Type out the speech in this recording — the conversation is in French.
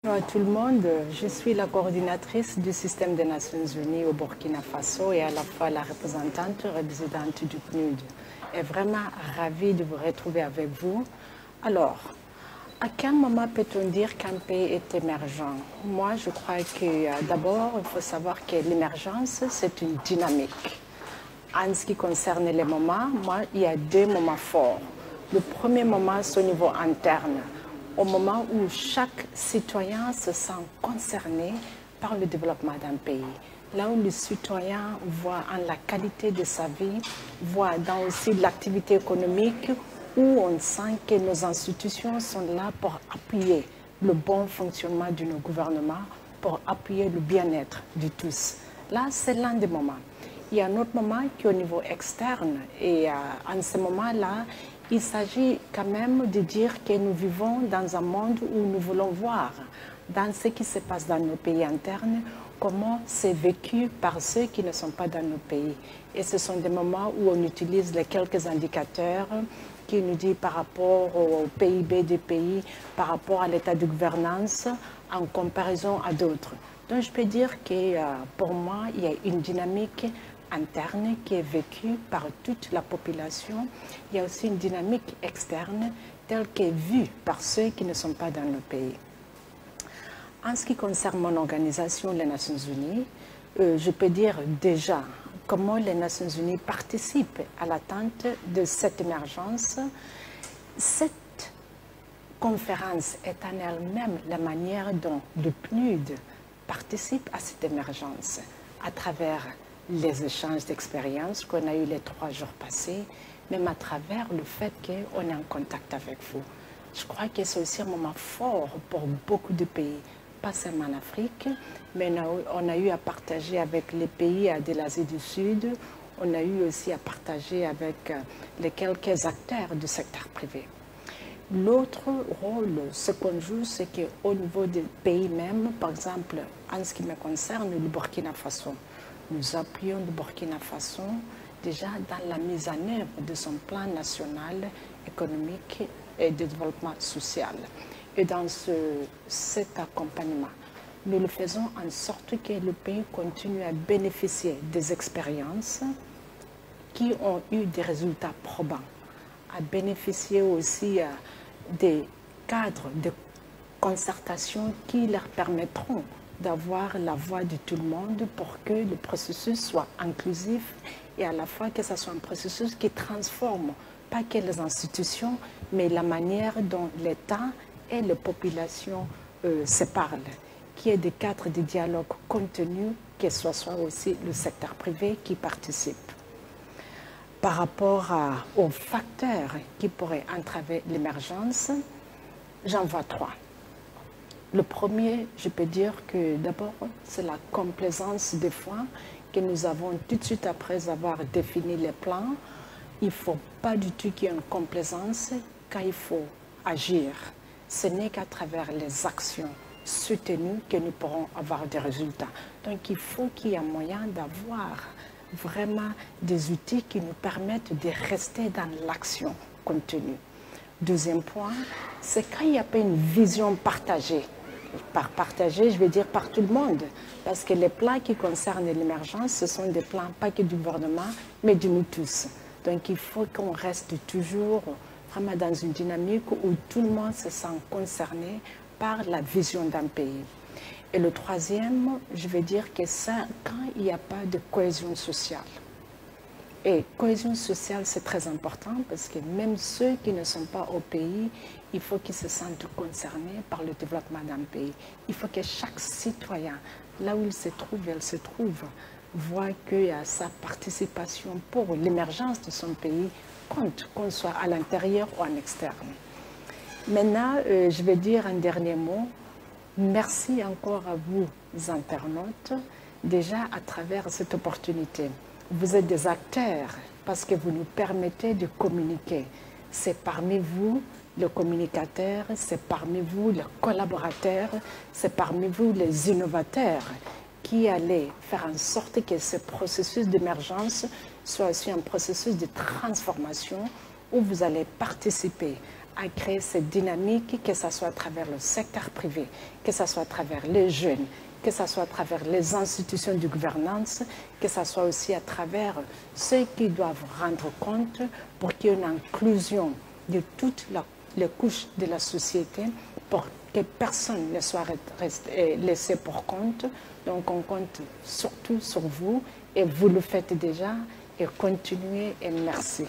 Bonjour à tout le monde, je suis la coordinatrice du système des Nations Unies au Burkina Faso et à la fois la représentante résidente du PNUD. Et vraiment ravie de vous retrouver avec vous. Alors, à quel moment peut-on dire qu'un pays est émergent? Moi, je crois que d'abord, il faut savoir que l'émergence, c'est une dynamique. En ce qui concerne les moments, moi, il y a deux moments forts. Le premier moment, c'est au niveau interne, au moment où chaque citoyen se sent concerné par le développement d'un pays. Là où le citoyen voit en la qualité de sa vie, voit dans aussi l'activité économique, où on sent que nos institutions sont là pour appuyer le bon fonctionnement de nos gouvernements, pour appuyer le bien-être de tous. Là, c'est l'un des moments. Il y a un autre moment qui est au niveau externe et en ce moment-là, il s'agit quand même de dire que nous vivons dans un monde où nous voulons voir dans ce qui se passe dans nos pays internes, comment c'est vécu par ceux qui ne sont pas dans nos pays. Et ce sont des moments où on utilise les quelques indicateurs qui nous disent par rapport au PIB du pays, par rapport à l'état de gouvernance, en comparaison à d'autres. Donc je peux dire que pour moi, il y a une dynamique interne qui est vécue par toute la population. Il y a aussi une dynamique externe telle qu'elle est vue par ceux qui ne sont pas dans le pays. En ce qui concerne mon organisation, les Nations Unies, je peux dire déjà comment les Nations Unies participent à l'atteinte de cette émergence. Cette conférence est en elle-même la manière dont le PNUD participe à cette émergence à travers les échanges d'expériences qu'on a eu les 3 jours passés, même à travers le fait qu'on est en contact avec vous. Je crois que c'est aussi un moment fort pour beaucoup de pays, pas seulement en Afrique, mais on a eu à partager avec les pays de l'Asie du Sud, on a eu aussi à partager avec les quelques acteurs du secteur privé. L'autre rôle, ce qu'on joue, c'est qu'au niveau des pays même, par exemple, en ce qui me concerne, le Burkina Faso, nous appuyons le Burkina Faso déjà dans la mise en œuvre de son plan national économique et de développement social. Et dans cet accompagnement, nous le faisons en sorte que le pays continue à bénéficier des expériences qui ont eu des résultats probants, à bénéficier aussi des cadres de concertation qui leur permettront d'avoir la voix de tout le monde pour que le processus soit inclusif et à la fois que ce soit un processus qui transforme pas que les institutions, mais la manière dont l'État et les populations se parlent, qu'il y ait des cadres de dialogue contenus, que ce soit aussi le secteur privé qui participe. Par rapport aux facteurs qui pourraient entraver l'émergence, j'en vois 3. Le premier, je peux dire que d'abord, c'est la complaisance des fois que nous avons tout de suite après avoir défini les plans. Il ne faut pas du tout qu'il y ait une complaisance quand il faut agir. Ce n'est qu'à travers les actions soutenues que nous pourrons avoir des résultats. Donc il faut qu'il y ait un moyen d'avoir vraiment des outils qui nous permettent de rester dans l'action contenue. Deuxième point, c'est quand il n'y a pas une vision partagée. Par partager, je veux dire par tout le monde, parce que les plans qui concernent l'émergence, ce sont des plans pas que du gouvernement, mais de nous tous. Donc il faut qu'on reste toujours vraiment dans une dynamique où tout le monde se sent concerné par la vision d'un pays. Et le troisième, je veux dire que ça, quand il n'y a pas de cohésion sociale. Et cohésion sociale, c'est très important parce que même ceux qui ne sont pas au pays, il faut qu'ils se sentent concernés par le développement d'un pays. Il faut que chaque citoyen, là où il se trouve, elle se trouve, voit que sa participation pour l'émergence de son pays compte, qu'on soit à l'intérieur ou en externe. Maintenant, je vais dire un dernier mot. Merci encore à vous, internautes, déjà à travers cette opportunité. Vous êtes des acteurs parce que vous nous permettez de communiquer. C'est parmi vous les communicateurs, c'est parmi vous les collaborateurs, c'est parmi vous les innovateurs qui allez faire en sorte que ce processus d'émergence soit aussi un processus de transformation où vous allez participer à créer cette dynamique, que ce soit à travers le secteur privé, que ce soit à travers les jeunes, que ce soit à travers les institutions de gouvernance, que ce soit aussi à travers ceux qui doivent rendre compte pour qu'il y ait une inclusion de toutes les couches de la société, pour que personne ne soit laissé pour compte. Donc on compte surtout sur vous et vous le faites déjà et continuez et merci.